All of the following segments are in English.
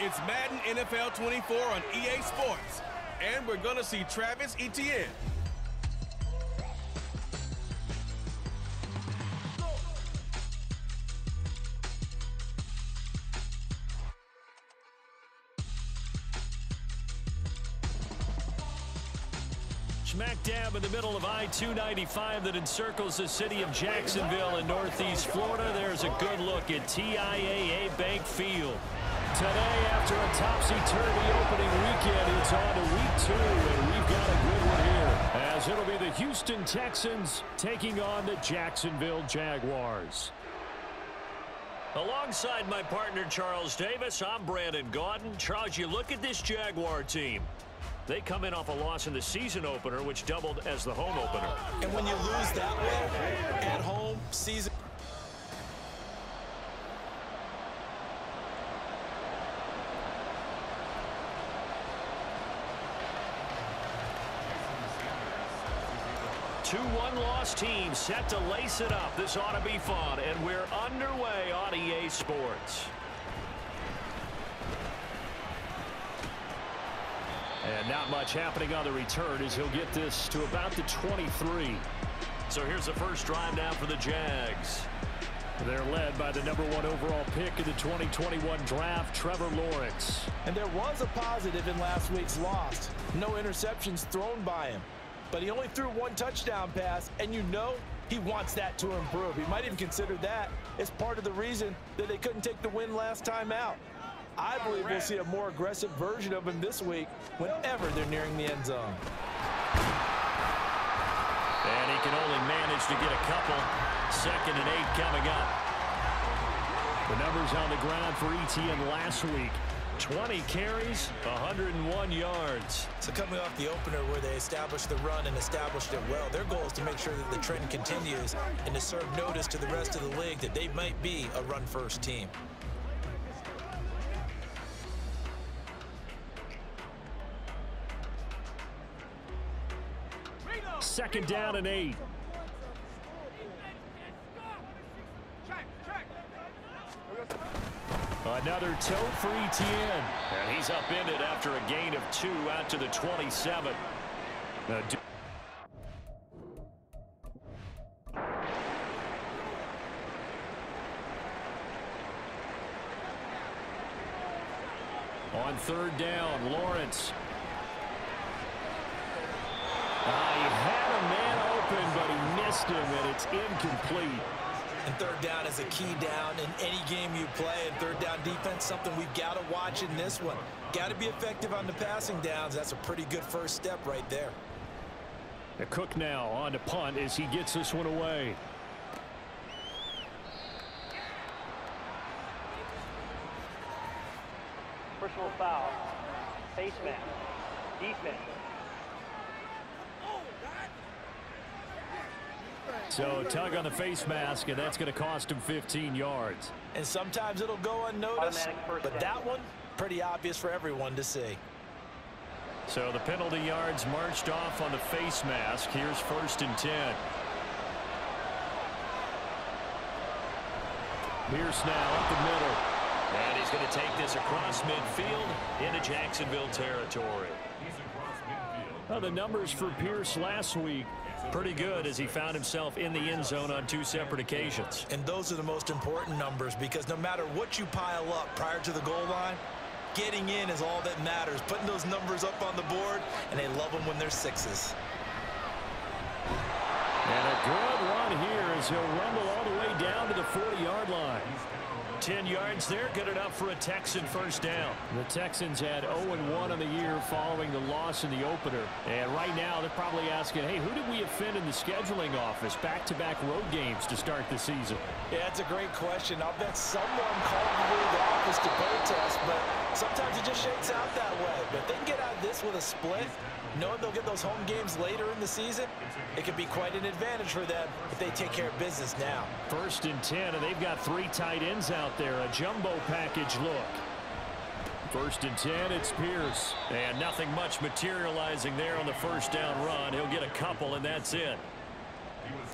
It's Madden NFL 24 on EA Sports. And we're going to see Travis Etienne. Smack dab in the middle of I-295 that encircles the city of Jacksonville in northeast Florida. There's a good look at TIAA Bank Field. Today, after a topsy-turvy opening weekend, it's on to week 2, and we've got a good one here, as it'll be the Houston Texans taking on the Jacksonville Jaguars. Alongside my partner, Charles Davis, I'm Brandon Gaudin. Charles, you look at this Jaguar team. They come in off a loss in the season opener, which doubled as the home opener. And when you lose that way, at home, season... Two one-loss teams set to lace it up. This ought to be fun, and we're underway on EA Sports. And not much happening on the return as he'll get this to about the 23. So here's the first drive now for the Jags. They're led by the #1 overall pick in the 2021 draft, Trevor Lawrence. And there was a positive in last week's loss. No interceptions thrown by him. But he only threw one touchdown pass, and you know he wants that to improve. He might even consider that as part of the reason that they couldn't take the win last time out. I believe we'll see a more aggressive version of him this week whenever they're nearing the end zone. And he can only manage to get a couple. 2nd and 8 coming up. The numbers on the ground for Etienne last week. 20 carries, 101 yards. So coming off the opener where they established the run and established it well, their goal is to make sure that the trend continues and to serve notice to the rest of the league that they might be a run-first team. Second down and 8. Another toe for Etienne. And he's upended after a gain of 2 out to the 27. On 3rd down, Lawrence. He had a man open, but he missed him, and it's incomplete. And 3rd down is a key down in any game you play. And 3rd down defense, something we've got to watch in this one. Got to be effective on the passing downs. That's a pretty good first step right there. A Cook now on to punt as he gets this one away. Personal foul. Face mask. Defense. So tug on the face mask, and that's going to cost him 15 yards. And sometimes it'll go unnoticed, but that one, pretty obvious for everyone to see. So the penalty yards marched off on the face mask. Here's 1st and 10. Pierce now up the middle. And he's going to take this across midfield into Jacksonville territory. Well, the numbers for Pierce last week, pretty good as he found himself in the end zone on 2 separate occasions. And those are the most important numbers because no matter what you pile up prior to the goal line, getting in is all that matters. Putting those numbers up on the board, and they love them when they're 6s. And a good run here as he'll rumble all the way down to the 40-yard line. 10 yards there, good enough for a Texan first down. The Texans had 0-1 on the year following the loss in the opener. And right now they're probably asking, hey, who did we offend in the scheduling office? Back-to-back road games to start the season. Yeah, that's a great question. I'll bet someone called the league office to protest, but sometimes it just shakes out that way. But if they can get out of this with a split, knowing they'll get those home games later in the season, it could be quite an advantage for them if they take care of business now. 1st and 10, and they've got 3 tight ends out there. A jumbo package look. 1st and 10, it's Pierce. And nothing much materializing there on the first down run. He'll get a couple, and that's it.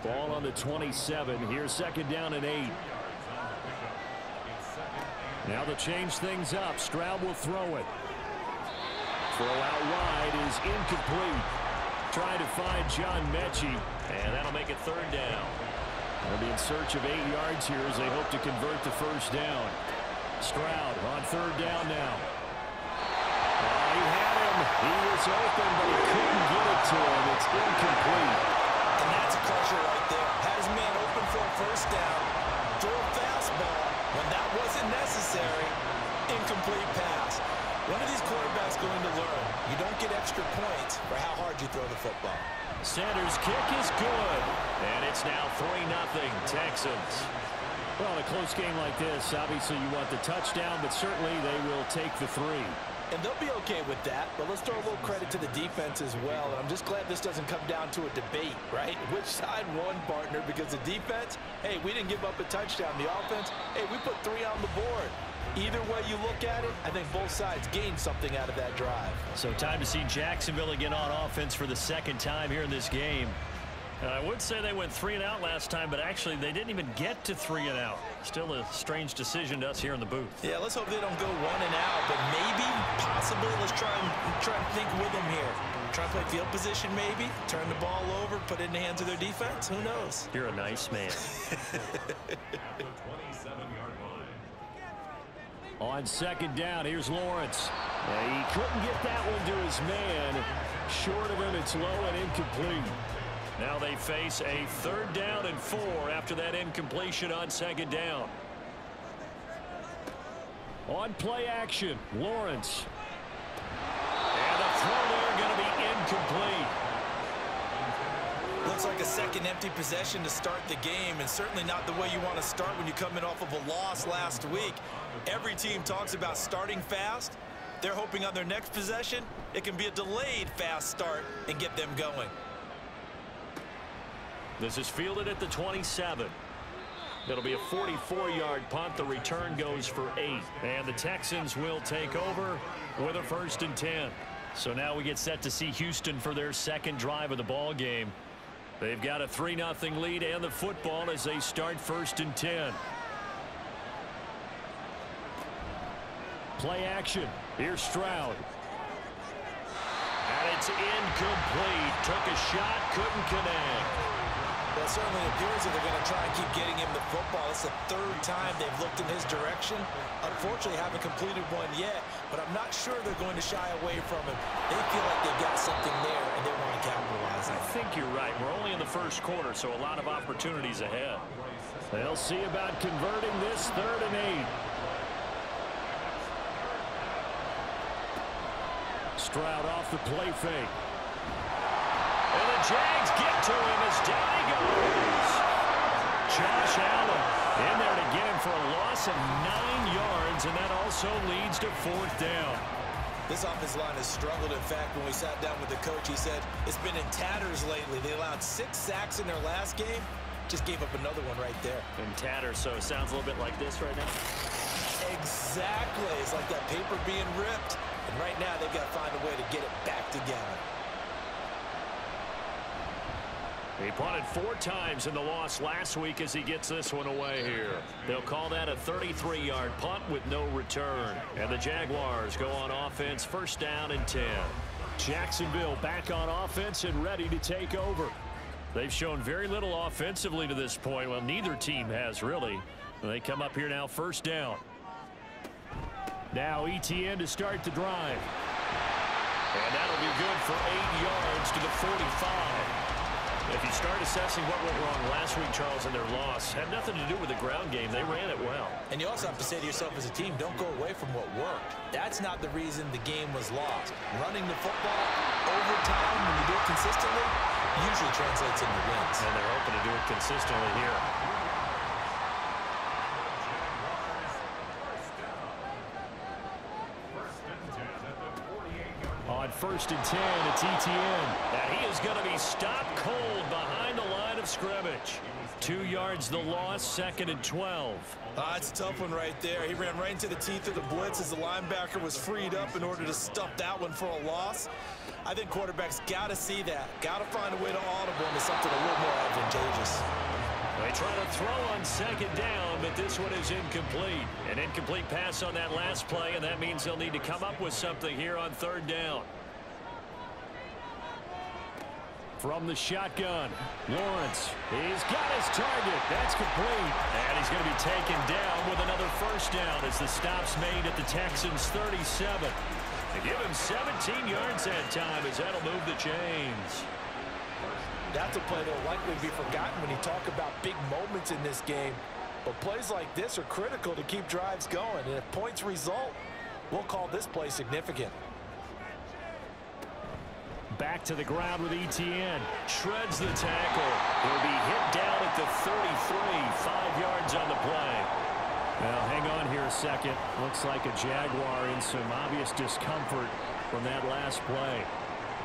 Ball on the 27. Here's 2nd down and 8. Now they'll change things up. Stroud will throw it. Throw out wide is incomplete. Trying to find John Mechie. And that'll make it third down. They'll be in search of 8 yards here as they hope to convert the first down. Stroud on third down now. He had him. He was open, but he couldn't get it to him. It's incomplete. And that's a crusher right there. Had his man open for a first down. Throw a fastball when that wasn't necessary. Incomplete pass. When are these quarterbacks going to learn? You don't get extra points for how hard you throw the football. Sanders' kick is good. And it's now 3-0 Texans. Well, in a close game like this, obviously you want the touchdown, but certainly they will take the 3. And they'll be okay with that, but let's throw a little credit to the defense as well. And I'm just glad this doesn't come down to a debate, right? Which side won, partner? Because the defense, hey, we didn't give up a touchdown. The offense, hey, we put 3 on the board. Either way you look at it, I think both sides gained something out of that drive. So time to see Jacksonville again on offense for the second time here in this game. I would say they went 3 and out last time, but actually they didn't even get to 3 and out. Still a strange decision to us here in the booth. Yeah, let's hope they don't go 1 and out, but maybe, possibly, let's try and think with them here. Try and play field position maybe, turn the ball over, put it in the hands of their defense. Who knows? You're a nice man. On second down, here's Lawrence. He couldn't get that one to his man. Short of him, it's low and incomplete. Now they face a 3rd down and 4 after that incompletion on 2nd down. On play action, Lawrence. And the throw there going to be incomplete. Looks like a second empty possession to start the game, and certainly not the way you want to start when you're coming off of a loss last week. Every team talks about starting fast. They're hoping on their next possession, it can be a delayed fast start and get them going. This is fielded at the 27. It'll be a 44-yard punt. The return goes for 8. And the Texans will take over with a 1st and 10. So now we get set to see Houston for their second drive of the ball game. They've got a 3-0 lead and the football as they start 1st and 10. Play action. Here's Stroud. And it's incomplete. Took a shot, couldn't connect. Well, it certainly appears that they're going to try and keep getting him the football. It's the 3rd time they've looked in his direction. Unfortunately, haven't completed one yet, but I'm not sure they're going to shy away from him. They feel like they've got something there, and they want to capitalize on it. I think you're right. We're only in the 1st quarter, so a lot of opportunities ahead. They'll see about converting this 3rd and 8. Stroud off the play fake. And the Jags get to him as down he goes. Josh Allen in there to get him for a loss of 9 yards, and that also leads to 4th down. This offensive line has struggled. In fact, when we sat down with the coach, he said it's been in tatters lately. They allowed 6 sacks in their last game. Just gave up another one right there. In tatters, so it sounds a little bit like this right now. Exactly. It's like that paper being ripped. And right now, they've got to find a way to get it back together. He punted 4 times in the loss last week as he gets this one away here. They'll call that a 33-yard punt with no return. And the Jaguars go on offense, 1st down and 10. Jacksonville back on offense and ready to take over. They've shown very little offensively to this point. Well, neither team has really. They come up here now 1st down. Now ETN to start the drive. And that'll be good for 8 yards to the 45. If you start assessing what went wrong last week, Charles, in their loss, had nothing to do with the ground game. They ran it well. And you also have to say to yourself as a team, don't go away from what worked. That's not the reason the game was lost. Running the football over time, when you do it consistently, usually translates into wins. And they're hoping to do it consistently here. On 1st and 10, it's ETN. And he is going to be stopped cold behind the line of scrimmage. 2 yards the loss, 2nd and 12. It's a tough one right there. He ran right into the teeth of the blitz as the linebacker was freed up in order to stump that one for a loss. I think quarterbacks got to see that. Got to find a way to audible into something a little more advantageous. They try to throw on second down, but this one is incomplete. An incomplete pass on that last play, and that means they'll need to come up with something here on third down. From the shotgun, Lawrence. He's got his target. That's complete. And he's going to be taken down with another first down as the stop's made at the Texans' 37. They give him 17 yards that time as that'll move the chains. That's a play that will likely be forgotten when you talk about big moments in this game. But plays like this are critical to keep drives going. And if points result, we'll call this play significant. Back to the ground with Etienne. Shreds the tackle. He'll be hit down at the 33. 5 yards on the play. Well, hang on here a second. Looks like a Jaguar in some obvious discomfort from that last play.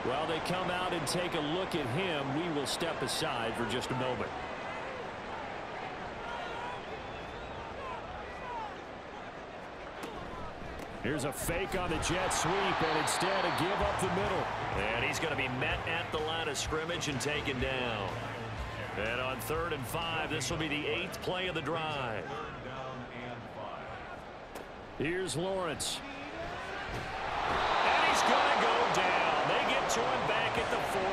While they come out and take a look at him, we will step aside for just a moment. Here's a fake on the jet sweep, and instead a give up the middle. And he's going to be met at the line of scrimmage and taken down. And on 3rd and 5, this will be the 8th play of the drive. Here's Lawrence. And he's going to go down. They get to him back at the 40.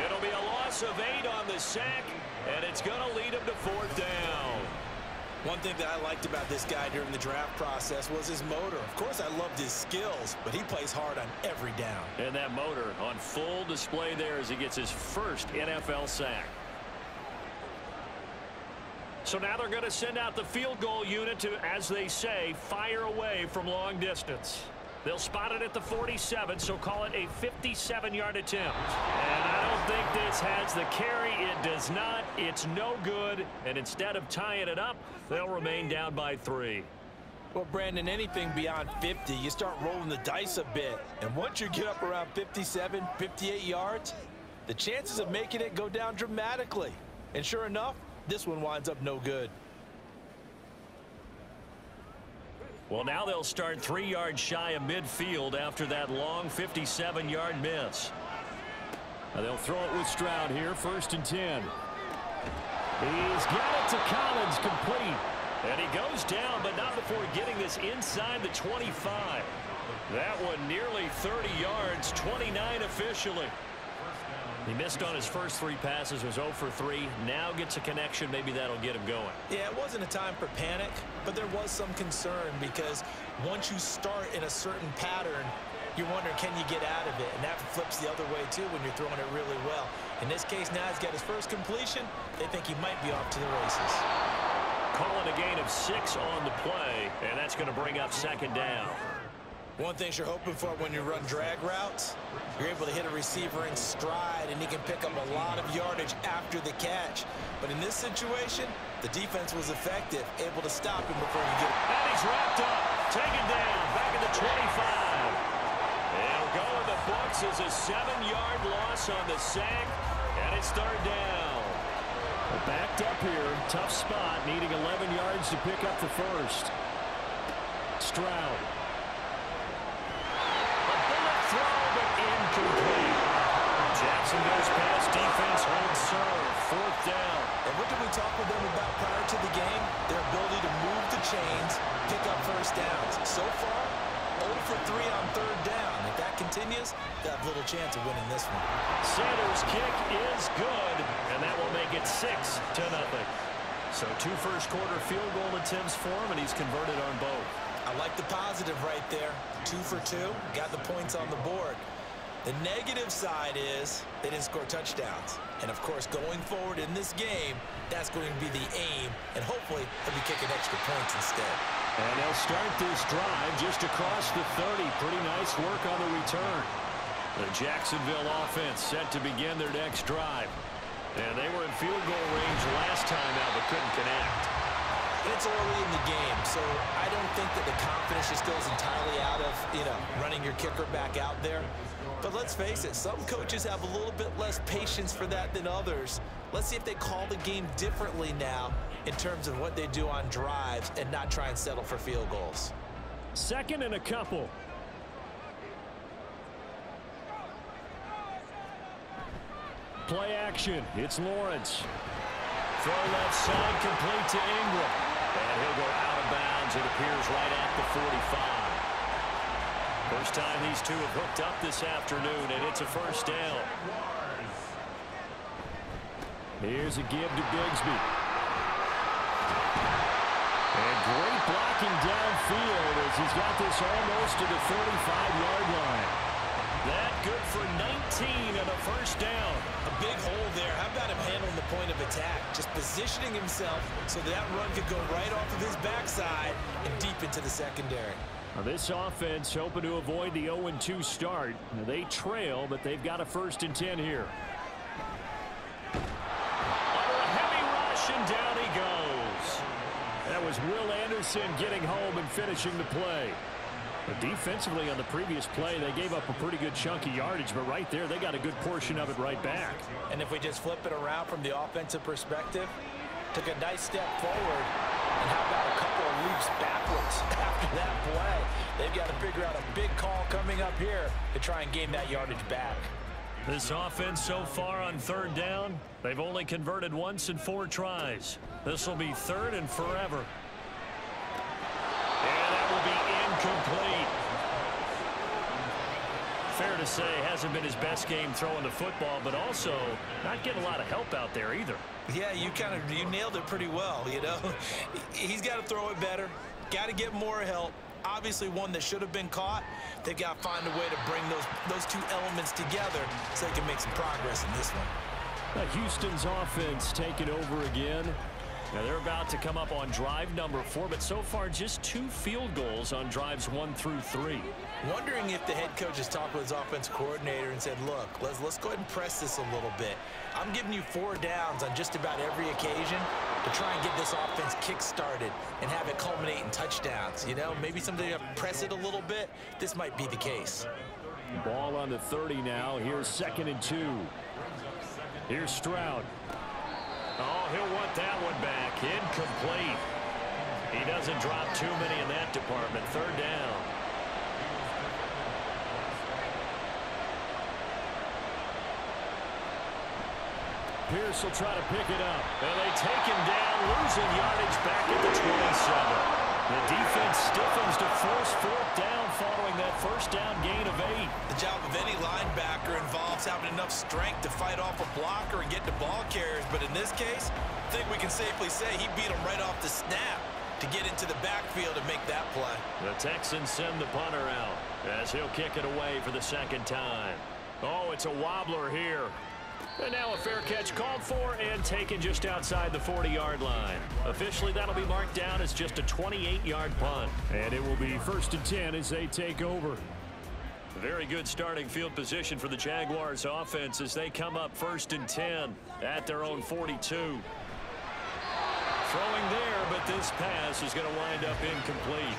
It'll be a loss of 8 on the sack, and it's going to lead him to 4th down. One thing that I liked about this guy during the draft process was his motor. Of course, I loved his skills, but he plays hard on every down. And that motor on full display there as he gets his first NFL sack. So now they're going to send out the field goal unit to, as they say, fire away from long distance. They'll spot it at the 47, so call it a 57-yard attempt. And I don't think this has the carry. It does not. It's no good. And instead of tying it up, they'll remain down by 3. Well, Brandon, anything beyond 50, you start rolling the dice a bit. And once you get up around 57, 58 yards, the chances of making it go down dramatically. And sure enough, this one winds up no good. Well, now they'll start 3 yards shy of midfield after that long 57-yard miss. Now they'll throw it with Stroud here, 1st and 10. He's got it to Collins, complete. And he goes down, but not before getting this inside the 25. That one nearly 30 yards, 29 officially. He missed on his first 3 passes, was 0 for 3. Now gets a connection. Maybe that'll get him going. Yeah, it wasn't a time for panic, but there was some concern because once you start in a certain pattern, you're wondering, can you get out of it? And that flips the other way, too, when you're throwing it really well. In this case, now he's got his first completion. They think he might be off to the races. Calling a gain of 6 on the play, and that's going to bring up 2nd down. One thing you're hoping for when you run drag routes, you're able to hit a receiver in stride, and he can pick up a lot of yardage after the catch. But in this situation, the defense was effective, able to stop him before you get it. And he's wrapped up, taken down, back at the 25. It'll go in the books as a 7-yard loss on the sack, and it's 3rd down. Backed up here, tough spot, needing 11 yards to pick up the first. Stroud. Incomplete. Jacksonville's pass defense holds serve. 4th down. And what did we talk with them about prior to the game? Their ability to move the chains, pick up first downs. So far, 0 for 3 on 3rd down. If that continues, they have little chance of winning this one. Sanders' kick is good, and that will make it 6-0. So 2 first-quarter field goal attempts for him, and he's converted on both. I like the positive right there. 2 for 2, got the points on the board. The negative side is they didn't score touchdowns. And, of course, going forward in this game, that's going to be the aim. And hopefully they'll be kicking extra points instead. And they'll start this drive just across the 30. Pretty nice work on the return. The Jacksonville offense set to begin their next drive. And they were in field goal range last time out, but couldn't connect. It's early in the game, so I don't think that the confidence just goes entirely out of, running your kicker back out there. But let's face it, some coaches have a little bit less patience for that than others. Let's see if they call the game differently now in terms of what they do on drives and not try and settle for field goals. 2nd and a couple. Play action. It's Lawrence. Throw left side, complete to Ingram. And he'll go out of bounds. It appears right at the 45. First time these two have hooked up this afternoon, and it's a first down. Here's a give to Bigsby. And great blocking downfield as he's got this almost to the 35-yard line. That good for 19 and a first down. A big hole there. How about him handling the point of attack? Just positioning himself so that run could go right off of his backside and deep into the secondary. Now this offense hoping to avoid the 0-2 start. Now they trail, but they've got a 1st and 10 here. Under a heavy rush, and down he goes. That was Will Anderson getting home and finishing the play. But defensively on the previous play, they gave up a pretty good chunk of yardage, but right there, they got a good portion of it right back. And if we just flip it around from the offensive perspective, took a nice step forward, and how about a couple of leaps backwards after that play? They've got to figure out a big call coming up here to try and gain that yardage back. This offense so far on 3rd down, they've only converted once in 4 tries. This will be 3rd and forever. And that will be incomplete. Fair to say, hasn't been his best game throwing the football, but also not getting a lot of help out there either. Yeah, you nailed it pretty well, you know. He's got to throw it better, got to get more help. Obviously one that should have been caught. They've got to find a way to bring those two elements together so they can make some progress in this one. Houston's offense taking over again. Now they're about to come up on drive number 4, but so far just 2 field goals on drives 1 through 3. Wondering if the head coach has talked with his offensive coordinator and said, look, let's go ahead and press this a little bit. I'm giving you 4 downs on just about every occasion to try and get this offense kick-started and have it culminate in touchdowns. You know, maybe somebody to press it a little bit. This might be the case. Ball on the 30 now. Here's 2nd and 2. Here's Stroud. Oh, he'll want that one back. Incomplete. He doesn't drop too many in that department. 3rd down. Pierce will try to pick it up. And they take him down, losing yardage back at the 27. The defense stiffens to force 4th down following that 1st down gain of 8. The job of any linebacker involves having enough strength to fight off a blocker and get to ball carriers. But in this case, I think we can safely say he beat him right off the snap to get into the backfield and make that play. The Texans send the punter out as he'll kick it away for the 2nd time. Oh, it's a wobbler here. And now a fair catch called for and taken just outside the 40-yard line. Officially, that'll be marked down as just a 28-yard punt. And it will be 1st and 10 as they take over. Very good starting field position for the Jaguars offense as they come up 1st and 10 at their own 42. Throwing there, but this pass is going to wind up incomplete.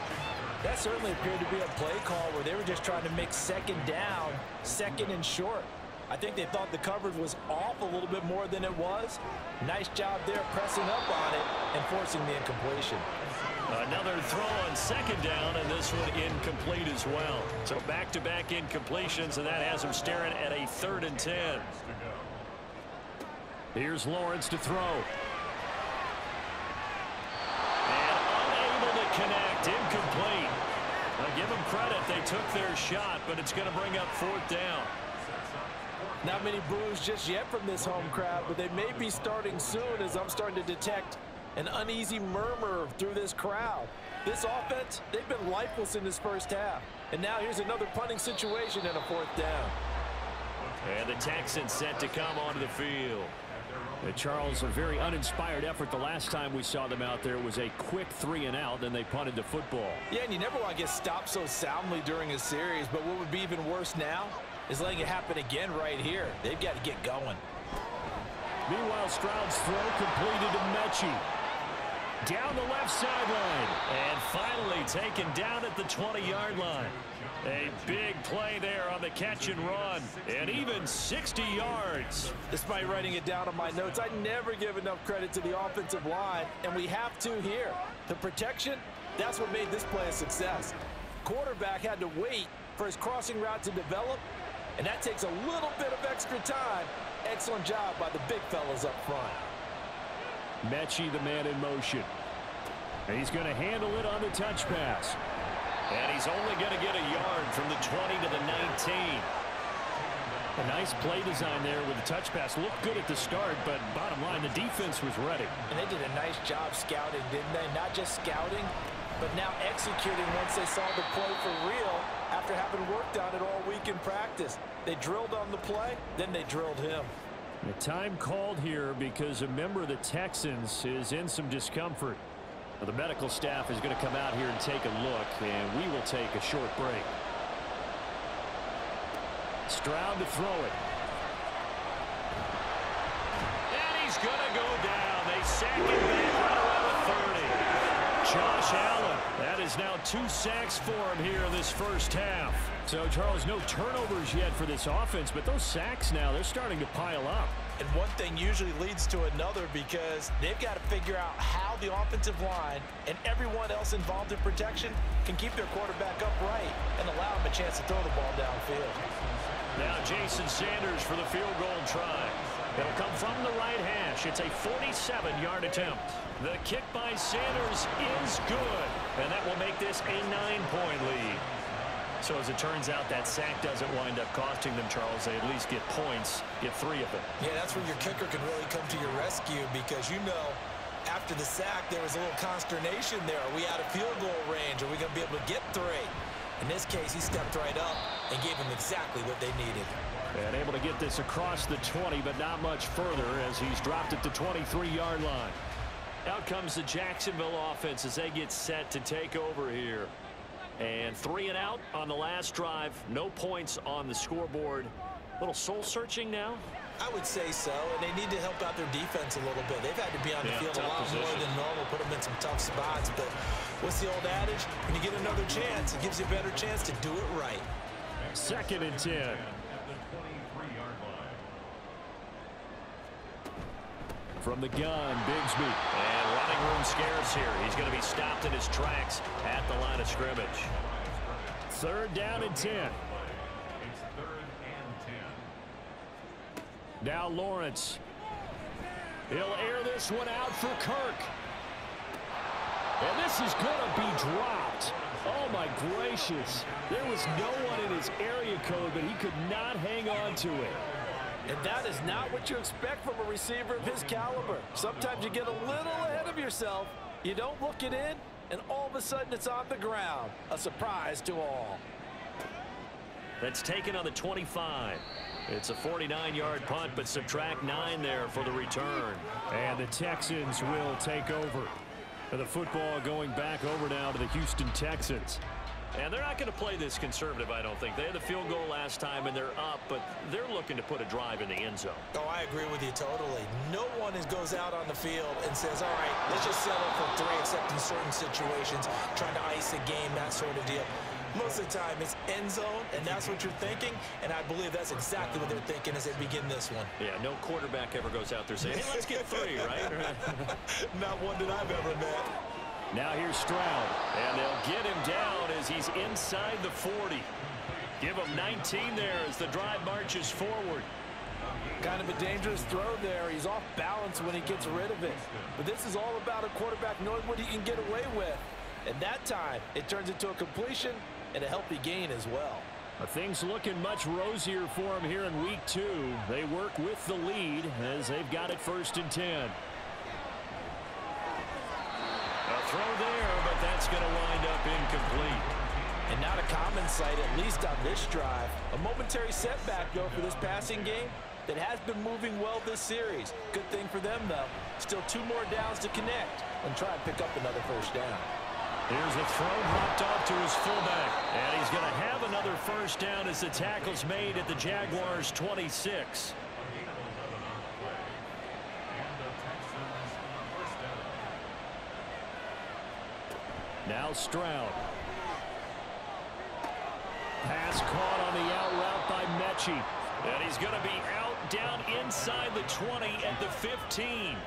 That certainly appeared to be a play call where they were just trying to make 2nd down, 2nd and short. I think they thought the coverage was off a little bit more than it was. Nice job there pressing up on it and forcing the incompletion. Another throw on 2nd down, and this one incomplete as well. So back-to-back incompletions, and that has them staring at a 3rd and 10. Here's Lawrence to throw. And unable to connect, incomplete. Now give them credit, they took their shot, but it's going to bring up 4th down. Not many boos just yet from this home crowd, but they may be starting soon as I'm starting to detect an uneasy murmur through this crowd. This offense, they've been lifeless in this 1st half. And now here's another punting situation and a 4th down. And the Texans set to come onto the field. Charles, a very uninspired effort the last time we saw them out there. It was a quick 3 and out, then they punted the football. Yeah, and you never want to get stopped so soundly during a series, but what would be even worse now is letting it happen again right here. They've got to get going. Meanwhile, Stroud's throw completed to Mechie. Down the left sideline. And finally taken down at the 20-yard line. A big play there on the catch and run. And even 60 yards. Despite writing it down on my notes, I never give enough credit to the offensive line, and we have to here. The protection, that's what made this play a success. Quarterback had to wait for his crossing route to develop, and that takes a little bit of extra time. Excellent job by the big fellas up front. Mechie, the man in motion. And he's going to handle it on the touch pass. And he's only going to get a yard from the 20 to the 19. A nice play design there with the touch pass. Looked good at the start, but bottom line, the defense was ready. And they did a nice job scouting, didn't they? Not just scouting, but now executing once they saw the play for real after having worked on it all week in practice. They drilled on the play, then they drilled him. The time called here because a member of the Texans is in some discomfort. The medical staff is going to come out here and take a look, and we will take a short break. Stroud to throw it. And he's going to go down. They sack him back right around the 30. Josh Allen. That is now 2 sacks for him here in this first half. So, Charles, no turnovers yet for this offense, but those sacks now, they're starting to pile up. And one thing usually leads to another because they've got to figure out how the offensive line and everyone else involved in protection can keep their quarterback upright and allow him a chance to throw the ball downfield. Now Jason Sanders for the field goal try. It'll come from the right hash. It's a 47-yard attempt. The kick by Sanders is good, and that will make this a 9-point lead. So as it turns out, that sack doesn't wind up costing them, Charles. They at least get points, get 3 of them. Yeah, that's where your kicker can really come to your rescue because, you know, after the sack, there was a little consternation there. Are we out of field goal range? Are we going to be able to get 3? In this case, he stepped right up and gave them exactly what they needed. And able to get this across the 20, but not much further as he's dropped it to 23-yard line. Out comes the Jacksonville offense as they get set to take over here. And 3 and out on the last drive. No points on the scoreboard. A little soul-searching now? I would say so, and they need to help out their defense a little bit. They've had to be on the field a lot more than normal, put them in some tough spots. But what's the old adage? When you get another chance, it gives you a better chance to do it right. 2nd and 10. From the gun, Bigsby. And running room scarce here. He's going to be stopped in his tracks at the line of scrimmage. 3rd down and 10. Now Lawrence. He'll air this one out for Kirk. And this is going to be dropped. Oh, my gracious. There was no one in his area code, but he could not hang on to it. And that is not what you expect from a receiver of his caliber. Sometimes you get a little ahead of yourself. You don't look it in, and all of a sudden it's on the ground. A surprise to all. That's taken on the 25. It's a 49-yard punt, but subtract 9 there for the return. And the Texans will take over. The football going back over now to the Houston Texans. And they're not going to play this conservative, I don't think. They had the field goal last time, and they're up, but they're looking to put a drive in the end zone. Oh, I agree with you totally. No one goes out on the field and says, all right, let's just settle for 3, except in certain situations, trying to ice a game, that sort of deal. Most of the time, it's end zone, and that's what you're thinking, and I believe that's exactly what they're thinking as they begin this one. Yeah, no quarterback ever goes out there saying, hey, let's get 3, right? Not one that I've ever met. Now here's Stroud. And they'll get him down as he's inside the 40. Give him 19 there as the drive marches forward. Kind of a dangerous throw there. He's off balance when he gets rid of it. But this is all about a quarterback knowing what he can get away with. And that time, it turns into a completion and a healthy gain as well. Things looking much rosier for him here in week 2. They work with the lead as they've got it 1st and 10. A throw there, but that's going to wind up incomplete. And not a common sight, at least on this drive. A momentary setback, though, for this passing game that has been moving well this series. Good thing for them, though. Still 2 more downs to connect and try and pick up another 1st down. Here's a throw dropped off to his fullback. And he's going to have another 1st down as the tackle's made at the Jaguars' 26. Now Stroud. Pass caught on the out route by Mechie. And he's going to be out down inside the 20 at the 15.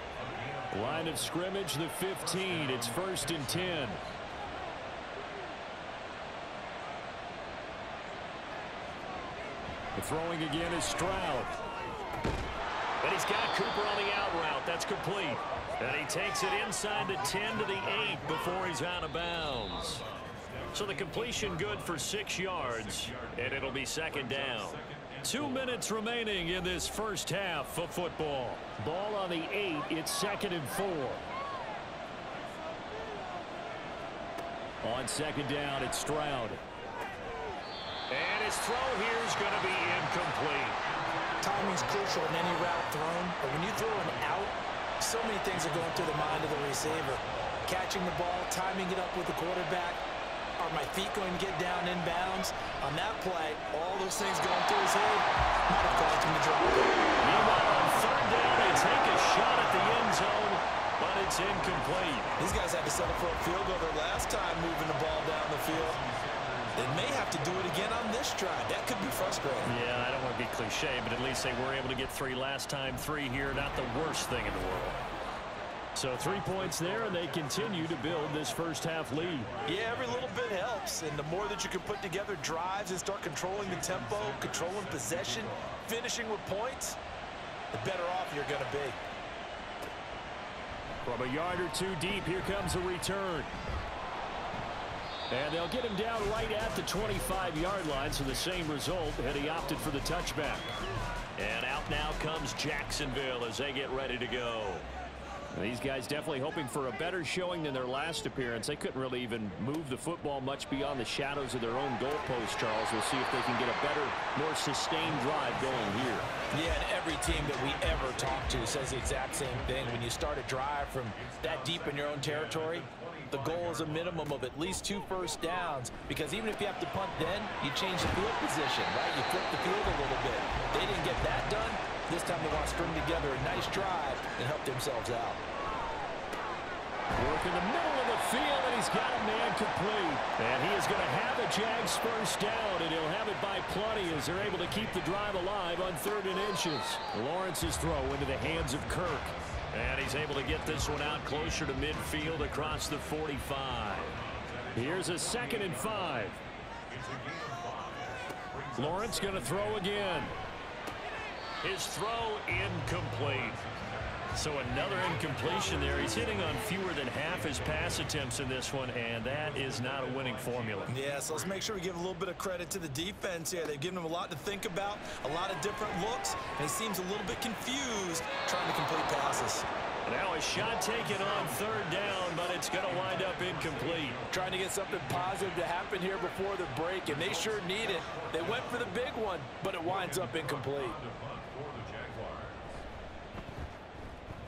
Line of scrimmage, the 15. It's 1st and 10. The throwing again is Stroud. And he's got Cooper on the out route. That's complete. And he takes it inside the 10 to the 8 before he's out of bounds. So the completion good for 6 yards, and it'll be second down. 2 minutes remaining in this first half of football. Ball on the 8. It's 2nd and 4. On second down, it's Stroud. And his throw here is going to be incomplete. Timing's crucial in any route thrown, but when you throw an out, so many things are going through the mind of the receiver. Catching the ball, timing it up with the quarterback. Are my feet going to get down in bounds? On that play, all those things going through his head might have caused him to drop it. Meanwhile, on third down, they take a shot at the end zone, but it's incomplete. These guys had to settle for a field goal their last time moving the ball down the field. They may have to do it again on this drive. That could be frustrating. Yeah, I don't want to be cliche, but at least they were able to get 3 last time. 3 here, not the worst thing in the world. So 3 points there, and they continue to build this first half lead. Yeah, every little bit helps, and the more that you can put together drives and start controlling the tempo, controlling possession, finishing with points, the better off you're going to be. From a yard or 2 deep, here comes a return. And they'll get him down right at the 25-yard line, so the same result, and he opted for the touchback. And out now comes Jacksonville as they get ready to go. These guys definitely hoping for a better showing than their last appearance. They couldn't really even move the football much beyond the shadows of their own goalpost, Charles. We'll see if they can get a better, more sustained drive going here. Yeah, and every team that we ever talk to says the exact same thing. When you start a drive from that deep in your own territory, the goal is a minimum of at least 2 first downs, because even if you have to punt then, you change the field position, right? You flip the field a little bit. They didn't get that done. This time they want to string together a nice drive and help themselves out. Work in the middle of the field, and he's got a man complete. And he is going to have a Jags first down, and he'll have it by plenty as they're able to keep the drive alive on 3rd and inches. Lawrence's throw into the hands of Kirk. And he's able to get this one out closer to midfield across the 45. Here's a 2nd and 5. Lawrence going to throw again. His throw incomplete. So another incompletion there. He's hitting on fewer than half his pass attempts in this one, and that is not a winning formula. Yeah, so let's make sure we give a little bit of credit to the defense here. They've given him a lot to think about, a lot of different looks, and he seems a little bit confused trying to complete passes. Now a shot taken on 3rd down, but it's going to wind up incomplete. Trying to get something positive to happen here before the break, and they sure need it. They went for the big one, but it winds up incomplete.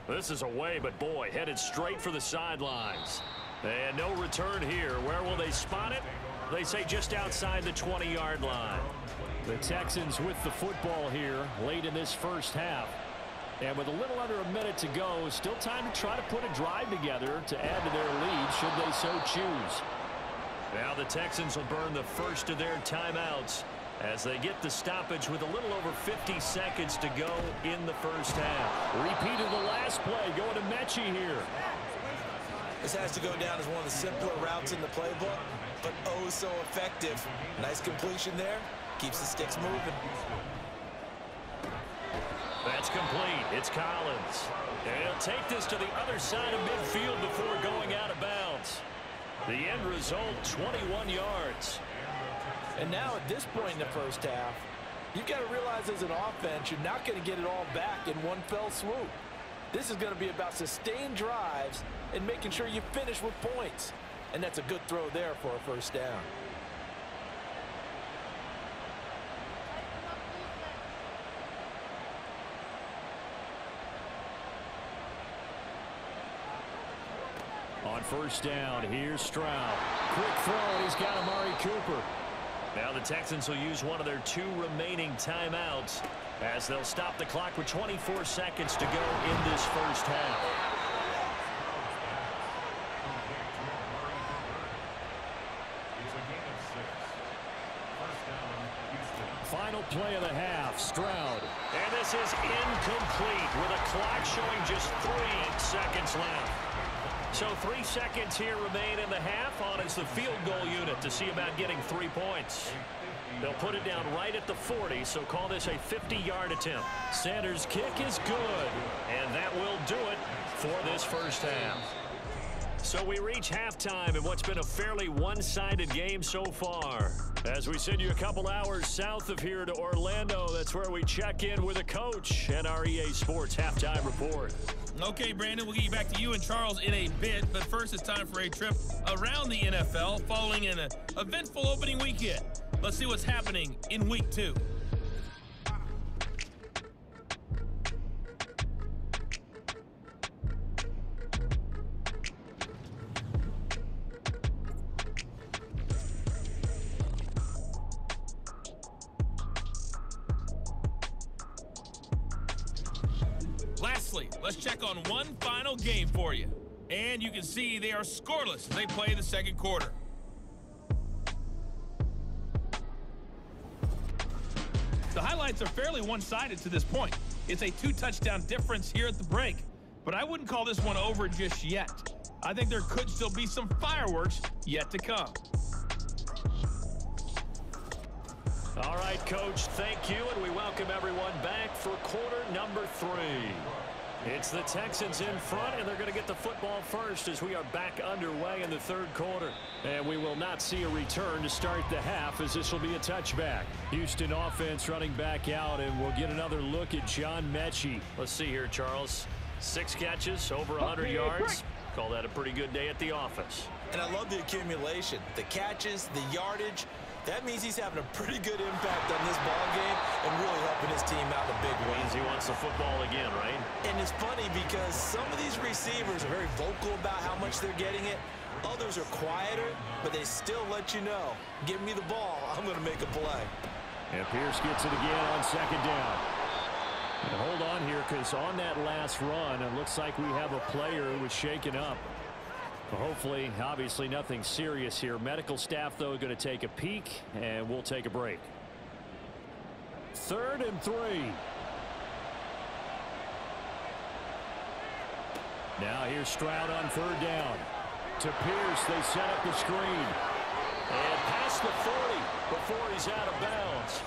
This is away, but boy, headed straight for the sidelines. And no return here. Where will they spot it? They say just outside the 20-yard line. The Texans with the football here late in this first half. And with a little under a minute to go, still time to try to put a drive together to add to their lead should they so choose. Now the Texans will burn the first of their timeouts as they get the stoppage with a little over 50 seconds to go in the first half. Repeat of the last play going to Mechie here. This has to go down as one of the simpler routes in the playbook, but oh so effective. Nice completion there. Keeps the sticks moving. That's complete. It's Collins. And he'll take this to the other side of midfield before going out of bounds. The end result, 21 yards. And now at this point in the first half, you've got to realize as an offense, you're not going to get it all back in one fell swoop. This is going to be about sustained drives and making sure you finish with points. And that's a good throw there for a first down. On first down, here's Stroud. Quick throw, and he's got Amari Cooper. Now the Texans will use one of their 2 remaining timeouts as they'll stop the clock with 24 seconds to go in this first half. Final play of the half, Stroud. And this is incomplete with a clock showing just 3 seconds left. So 3 seconds here remain in the half on as the field goal unit to see about getting 3 points. They'll put it down right at the 40, so call this a 50-yard attempt. Sanders' kick is good, and that will do it for this first half. So we reach halftime in what's been a fairly one-sided game so far. As we send you a couple hours south of here to Orlando, that's where we check in with a coach and our EA Sports Halftime Report. Okay, Brandon, we'll get back to you and Charles in a bit, but first it's time for a trip around the NFL following an eventful opening weekend. Let's see what's happening in Week 2. Lastly, let's check on one final game for you. And you can see they are scoreless as they play the second quarter. The highlights are fairly one-sided to this point. It's a 2-touchdown difference here at the break, but I wouldn't call this one over just yet. I think there could still be some fireworks yet to come. All right, Coach, thank you, and we welcome everyone back for quarter number 3. It's the Texans in front, and they're going to get the football first as we are back underway in the third quarter. And we will not see a return to start the half, as this will be a touchback. Houston offense running back out, and we'll get another look at John Mechie. Let's see here, Charles. 6 catches, over 100 yards. Call that a pretty good day at the office. And I love the accumulation, the catches, the yardage. That means he's having a pretty good impact on this ball game and really helping his team out in a big way. Means he wants the football again, right? And it's funny because some of these receivers are very vocal about how much they're getting it. Others are quieter, but they still let you know, give me the ball, I'm going to make a play. And Pierce gets it again on second down. And hold on here, because on that last run, it looks like we have a player who was shaken up. Hopefully, obviously nothing serious here. Medical staff, though, going to take a peek, and we'll take a break. 3rd and 3. Now here's Stroud on 3rd down. To Pierce, they set up the screen. And past the 40 before he's out of bounds.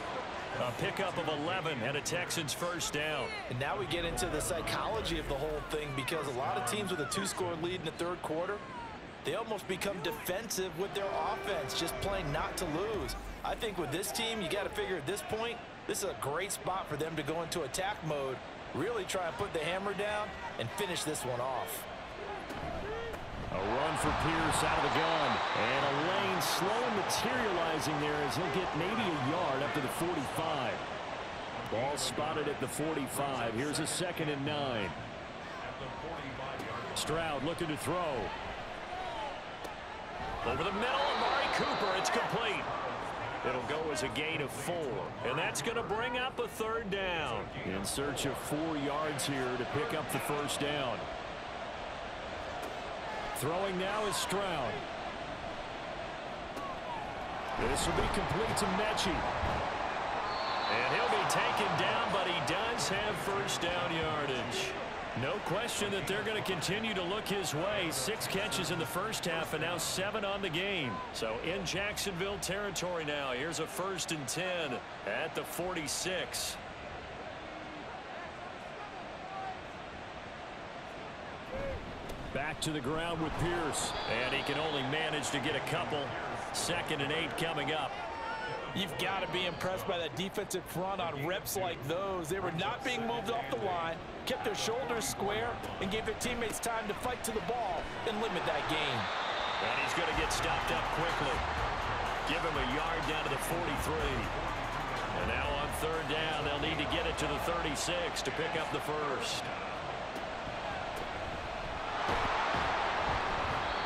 A pickup of 11 and a Texans first down. And now we get into the psychology of the whole thing, because a lot of teams with a 2-score lead in the third quarter, they almost become defensive with their offense, just playing not to lose. I think with this team, you got to figure at this point, this is a great spot for them to go into attack mode, really try and put the hammer down and finish this one off. A run for Pierce out of the gun. And a lane slow materializing there as he'll get maybe a yard up to the 45. Ball spotted at the 45. Here's a 2nd and 9. Stroud looking to throw. Over the middle, Amari Cooper, it's complete. It'll go as a gain of 4. And that's going to bring up a 3rd down. In search of 4 yards here to pick up the first down. Throwing now is Stroud. This will be complete to Mechie. And he'll be taken down, but he does have first down yardage. No question that they're going to continue to look his way. 6 catches in the first half and now 7 on the game. So in Jacksonville territory now. Here's a 1st and 10 at the 46. Back to the ground with Pierce. And he can only manage to get a couple. 2nd and 8 coming up. You've got to be impressed by that defensive front on reps like those. They were not being moved off the line, kept their shoulders square, and gave their teammates time to fight to the ball and limit that gain. And he's going to get stopped up quickly. Give him a yard down to the 43. And now on 3rd down, they'll need to get it to the 36 to pick up the first.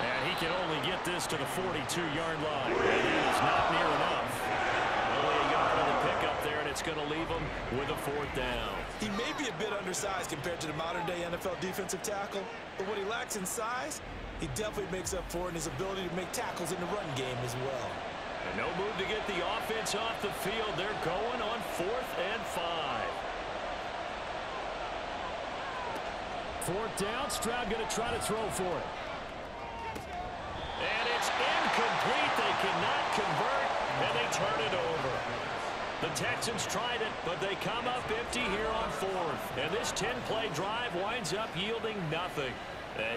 And he can only get this to the 42-yard line. And it is not near enough. Only a yard on the pickup there, and it's going to leave him with a 4th down. He may be a bit undersized compared to the modern-day NFL defensive tackle, but what he lacks in size, he definitely makes up for in his ability to make tackles in the run game as well. And no move to get the offense off the field. They're going on 4th and 5. 4th down. Stroud going to try to throw for it. And it's incomplete. They cannot convert, and they turn it over. Texans tried it, but they come up empty here on fourth. And this 10-play drive winds up yielding nothing.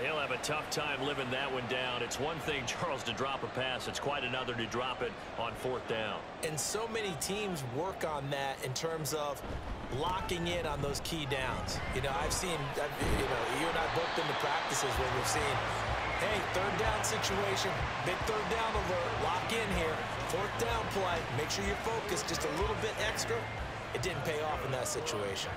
He'll have a tough time living that one down. It's one thing, Charles, to drop a pass. It's quite another to drop it on fourth down. And so many teams work on that in terms of locking in on those key downs. You know, I've seen, you and I both been to practices where we've seen, hey, third down situation, big third down alert, lock in here, fourth down play, make sure you're focused just a little bit extra. It didn't pay off in that situation.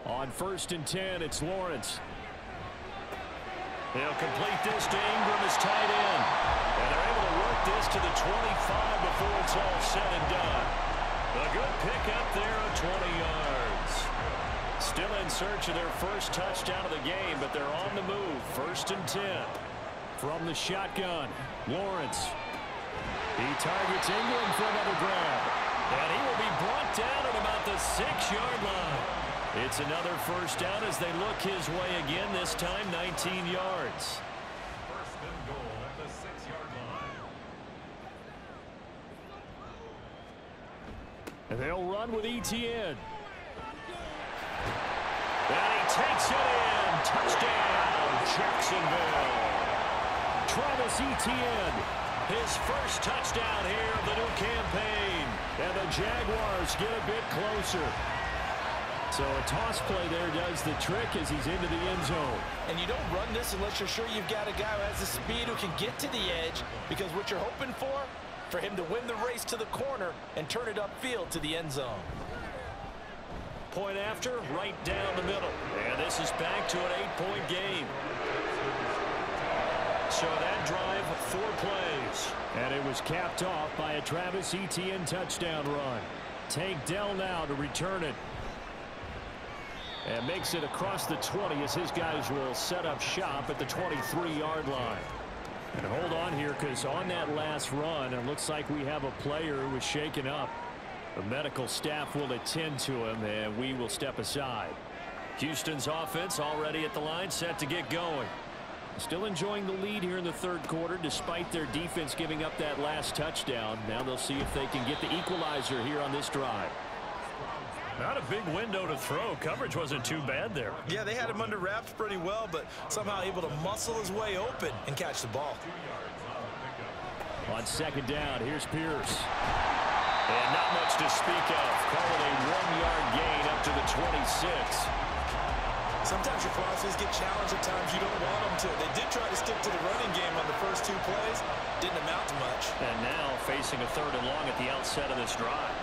On 1st and 10, it's Lawrence. He'll complete this to Ingram as tight end. And they're able to work this to the 25 before it's all said and done. A good pickup there of 20 yards. Still in search of their first touchdown of the game, but they're on the move. 1st and 10. From the shotgun, Lawrence. He targets Ingram for another grab. And he will be brought down at about the 6-yard line. It's another first down as they look his way again, this time 19 yards. First and goal at the 6-yard line. And they'll run with Etienne. And he takes it in. Touchdown, Jacksonville. Travis Etienne, his first touchdown here of the new campaign. And the Jaguars get a bit closer. So a toss play there does the trick as he's into the end zone. And you don't run this unless you're sure you've got a guy who has the speed who can get to the edge, because what you're hoping for him to win the race to the corner and turn it upfield to the end zone. Point after, right down the middle. And this is back to an 8-point game. So that drive, 4 plays. And it was capped off by a Travis Etienne touchdown run. Tank Dell now to return it. And makes it across the 20 as his guys will set up shop at the 23-yard line. And hold on here, because on that last run, it looks like we have a player who was shaken up. The medical staff will attend to him, and we will step aside. Houston's offense already at the line, set to get going. Still enjoying the lead here in the third quarter, despite their defense giving up that last touchdown. Now they'll see if they can get the equalizer here on this drive. Not a big window to throw. Coverage wasn't too bad there. Yeah, they had him under wraps pretty well, but somehow able to muscle his way open and catch the ball. On 2nd down, here's Pierce. And not much to speak of. Call it a 1-yard gain up to the 26. Sometimes your crosses get challenged at times you don't want them to. They did try to stick to the running game on the first 2 plays. Didn't amount to much. And now facing a 3rd and long at the outset of this drive.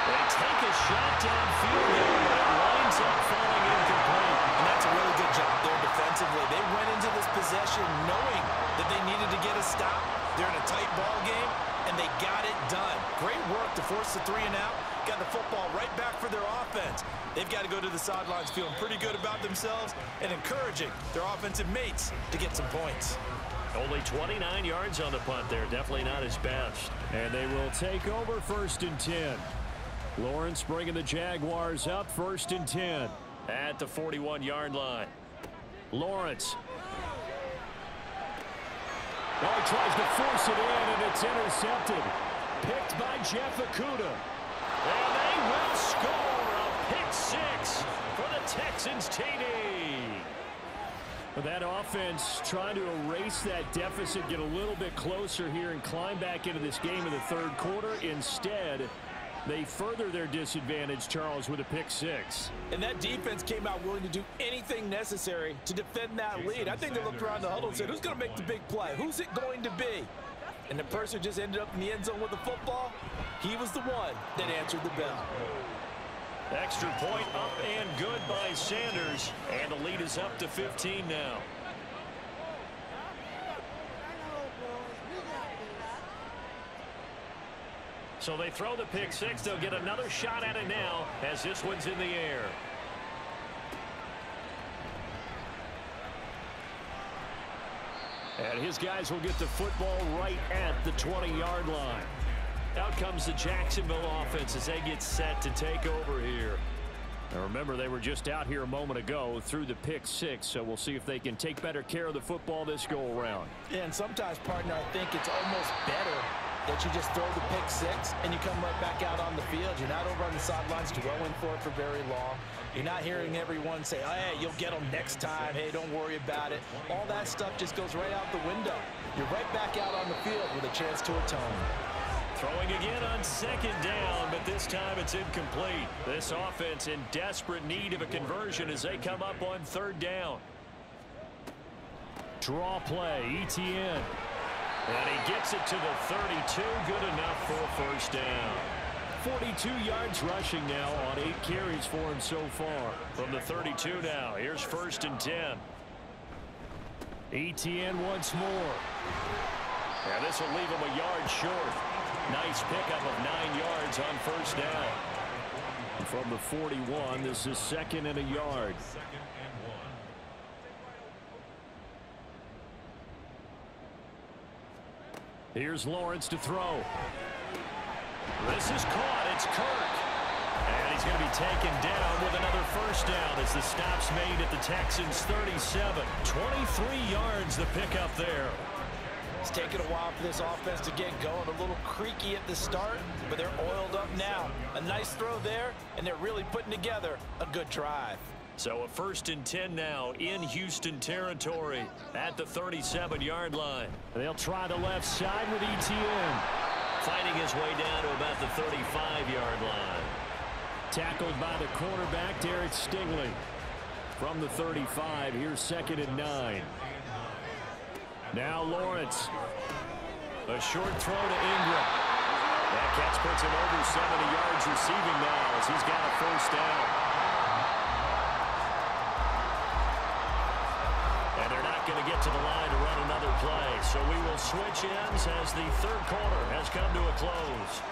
They take a shot downfield there, but it winds up falling incomplete. And that's a really good job there defensively. They went into this possession knowing that they needed to get a stop. They're in a tight ball game, and they got it done. Great work to force the 3 and out. Got the football right back for their offense. They've got to go to the sidelines feeling pretty good about themselves and encouraging their offensive mates to get some points. Only 29 yards on the punt there. Definitely not his best. And they will take over 1st and 10. Lawrence bringing the Jaguars up 1st and 10 at the 41-yard line. Lawrence. Oh, he tries to force it in, and it's intercepted. Picked by Jeff Okudah. And they will score a pick 6 for the Texans TD. That offense trying to erase that deficit, get a little bit closer here and climb back into this game in the 3rd quarter. Instead, they further their disadvantage, Charles, with a pick 6. And that defense came out willing to do anything necessary to defend that lead. I think they looked around the huddle and said, who's going to make the big play? Who's it going to be? And the person who just ended up in the end zone with the football, he was the one that answered the bell. Extra point up and good by Sanders. And the lead is up to 15 now. So they throw the pick 6. They'll get another shot at it now as this one's in the air. And his guys will get the football right at the 20-yard line. Out comes the Jacksonville offense as they get set to take over here. Now remember, they were just out here a moment ago through the pick 6, so we'll see if they can take better care of the football this go-around. Yeah, and sometimes, partner, I think it's almost better that you just throw the pick 6 and you come right back out on the field. You're not over on the sidelines dwelling for it for very long. You're not hearing everyone say, oh, hey, you'll get them next time. Hey, don't worry about it. All that stuff just goes right out the window. You're right back out on the field with a chance to atone. Throwing again on 2nd down, but this time it's incomplete. This offense in desperate need of a conversion as they come up on 3rd down. Draw play, Etienne. And he gets it to the 32. Good enough for a 1st down. 42 yards rushing now on 8 carries for him so far. From the 32 now, here's 1st and 10. Etienne once more. And this will leave him a yard short. Nice pickup of 9 yards on 1st down. And from the 41, this is 2nd and a yard. Here's Lawrence to throw. This is caught. It's Kirk. And he's going to be taken down with another 1st down as the stop's made at the Texans' 37. 23 yards the pickup there. It's taken a while for this offense to get going. A little creaky at the start, but they're oiled up now. A nice throw there, and they're really putting together a good drive. So a 1st and 10 now in Houston territory at the 37-yard line. They'll try the left side with Etienne. Fighting his way down to about the 35-yard line. Tackled by the cornerback, Derek Stingley. From the 35, here's 2nd and 9. Now Lawrence. A short throw to Ingram. That catch puts him over 70 yards receiving now as he's got a 1st down. And they're not going to get to the line to run another play. So we will switch ends as the 3rd quarter has come to a close.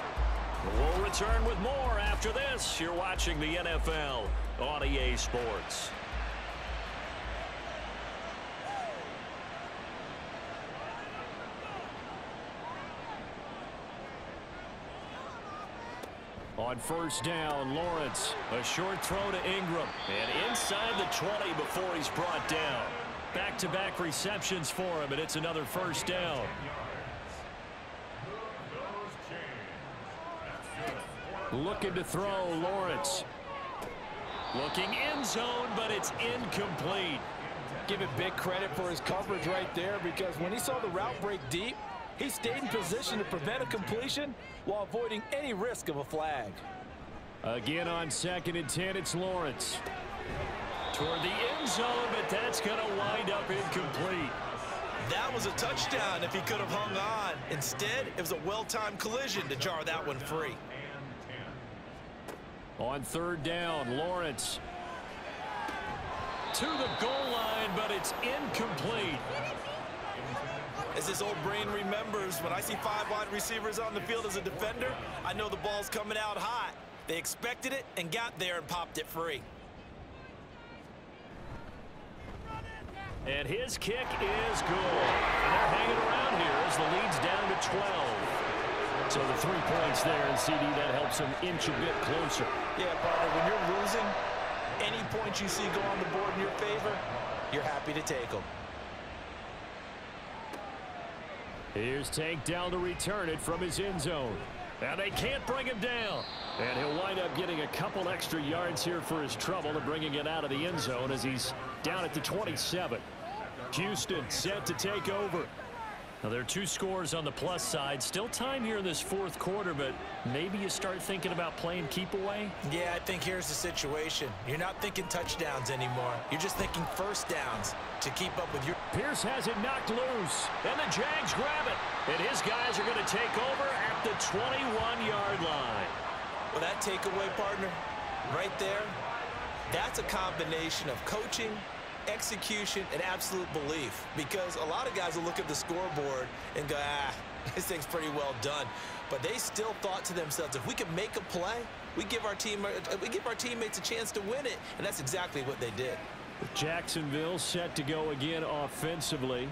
We'll return with more after this. You're watching the NFL on EA Sports. On 1st down, Lawrence. A short throw to Ingram. And inside the 20 before he's brought down. Back-to-back receptions for him, and it's another 1st down. Looking to throw, Lawrence. Looking end zone, but it's incomplete. Give it big credit for his coverage right there, because when he saw the route break deep, he stayed in position to prevent a completion while avoiding any risk of a flag. Again on 2nd and 10, it's Lawrence. Toward the end zone, but that's going to wind up incomplete. That was a touchdown if he could have hung on. Instead, it was a well-timed collision to jar that one free. On 3rd down, Lawrence. To the goal line, but it's incomplete. As this old brain remembers, when I see 5 wide receivers on the field as a defender, I know the ball's coming out hot. They expected it and got there and popped it free. And his kick is good. And they're hanging around here as the lead's down to 12. So the 3 points there, and CD, that helps them inch a bit closer. Yeah, partner, when you're losing, any points you see go on the board in your favor, you're happy to take them. Here's Tank down to return it from his end zone. And they can't bring him down. And he'll wind up getting a couple extra yards here for his trouble and bringing it out of the end zone as he's down at the 27. Houston set to take over. Now, there are 2 scores on the plus side. Still time here in this 4th quarter, but maybe you start thinking about playing keep away? Yeah, I think here's the situation. You're not thinking touchdowns anymore. You're just thinking 1st downs to keep up with your... Pierce has it knocked loose, and the Jags grab it. And his guys are going to take over at the 21-yard line. Well, that takeaway, partner, right there, that's a combination of coaching, execution, and absolute belief, because a lot of guys will look at the scoreboard and go, this thing's pretty well done, but they still thought to themselves, if we can make a play, we give our teammates a chance to win it, and that's exactly what they did. Jacksonville set to go again offensively.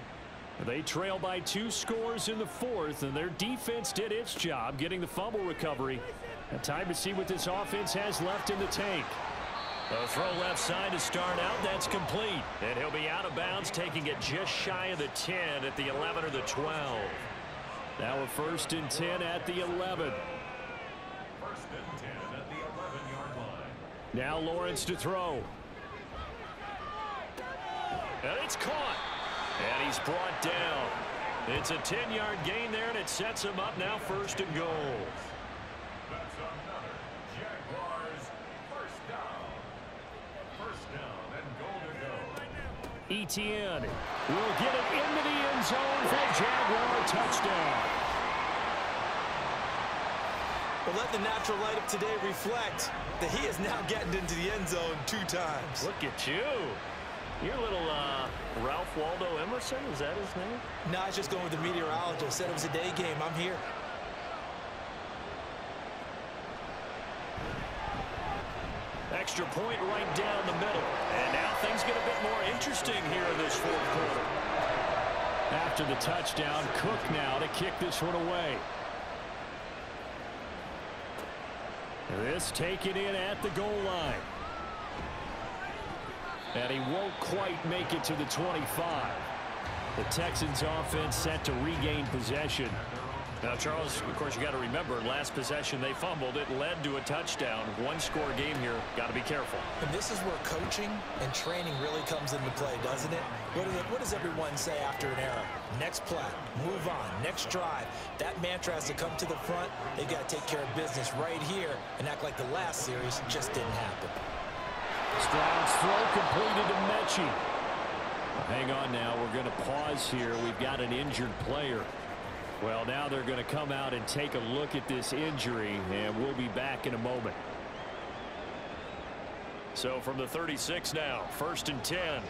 They trail by 2 scores in the 4th, and their defense did its job getting the fumble recovery. Now, time to see what this offense has left in the tank. A throw left side to start out. That's complete. And he'll be out of bounds, taking it just shy of the 10 at the 11 or the 12. Now a 1st and 10 at the 11. 1st and 10 at the 11-yard line. Now Lawrence to throw. And it's caught. And he's brought down. It's a 10-yard gain there, and it sets him up now 1st and goal. That's another Jaguars 1st down. 1st down and goal to go. Etienne will get it into the end zone for a Jaguar touchdown. Well, let the natural light of today reflect that he is now getting into the end zone 2 times. Look at you. You're a little Ralph Waldo Emerson, is that his name? No, I was just going with the meteorologist. Said it was a day game. I'm here. Extra point right down the middle. And now things get a bit more interesting here in this 4th quarter. After the touchdown, Cook now to kick this one away. This taken in at the goal line. And he won't quite make it to the 25. The Texans offense set to regain possession. Now, Charles, of course, you got to remember, last possession they fumbled. It led to a touchdown. 1-score game here. Got to be careful. And this is where coaching and training really comes into play, doesn't it? What does everyone say after an error? Next play, move on, next drive. That mantra has to come to the front. They've got to take care of business right here and act like the last series just didn't happen. Stroud's throw completed to Mechie. Hang on now. We're going to pause here. We've got an injured player. Well, now they're going to come out and take a look at this injury, and we'll be back in a moment. So from the 36 now, 1st and 10.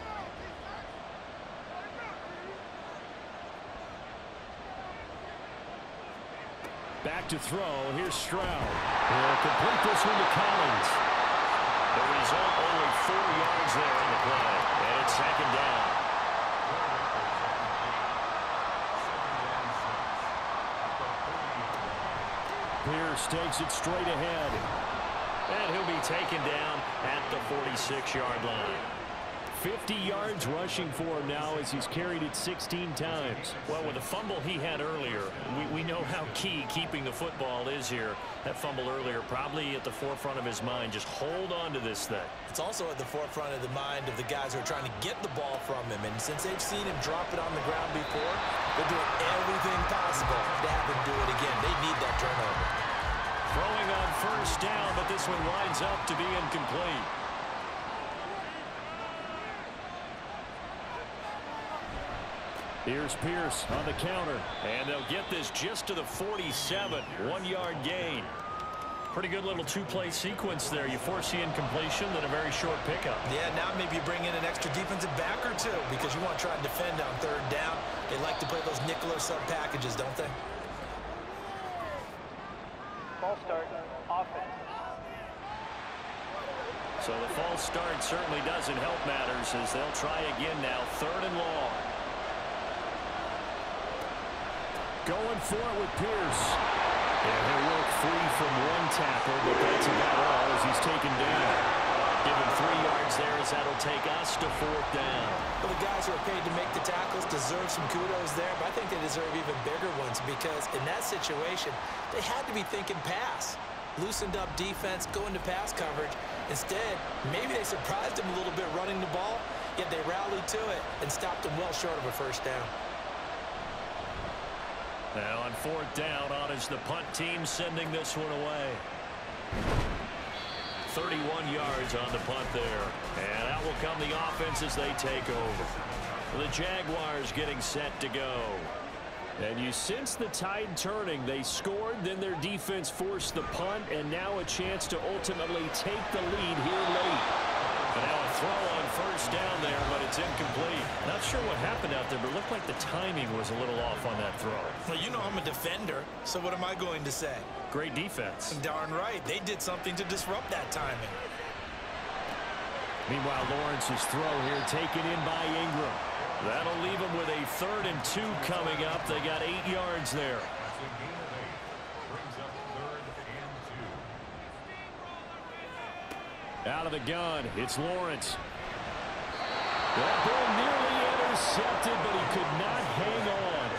Back to throw. Here's Stroud. He'll complete this one to Collins. The result, only 4 yards there in the play. And it's 2nd down. Pierce takes it straight ahead. And he'll be taken down at the 46-yard line. 50 yards rushing for him now as he's carried it 16 times. Well, with the fumble he had earlier, we know how key keeping the football is here. That fumble earlier probably at the forefront of his mind. Just hold on to this thing. It's also at the forefront of the mind of the guys who are trying to get the ball from him. And since they've seen him drop it on the ground before, they're doing everything possible to have him do it again. They need that turnover. Throwing on 1st down, but this one winds up to be incomplete. Here's Pierce on the counter. And they'll get this just to the 47. 1-yard gain. Pretty good little 2-play sequence there. You force the incompletion, then a very short pickup. Yeah, now maybe you bring in an extra defensive back or 2 because you want to try and defend on 3rd down. They like to play those nickel or sub packages, don't they? False start, offense. So the false start certainly doesn't help matters as they'll try again now. 3rd and long. Going for it with Pierce. And he'll work free from 1 tackle, but that's about all as he's taken down. Give him 3 yards there as that'll take us to 4th down. Well, the guys who are paid to make the tackles deserve some kudos there, but I think they deserve even bigger ones because in that situation, they had to be thinking pass. Loosened up defense, going to pass coverage. Instead, maybe they surprised him a little bit running the ball, yet they rallied to it and stopped him well short of a 1st down. Now on 4th down, on is the punt team sending this one away. 31 yards on the punt there. And out will come the offense as they take over. The Jaguars getting set to go. And you sense the tide turning. They scored, then their defense forced the punt, and now a chance to ultimately take the lead here late. And now a throw on 1st down there, but it's incomplete. Not sure what happened out there, but it looked like the timing was a little off on that throw. Well, you know I'm a defender, so what am I going to say? Great defense. Darn right. They did something to disrupt that timing. Meanwhile, Lawrence's throw here taken in by Ingram. That'll leave them with a 3rd and 2 coming up. They got 8 yards there. Out of the gun, it's Lawrence. That ball nearly intercepted, but he could not hang on.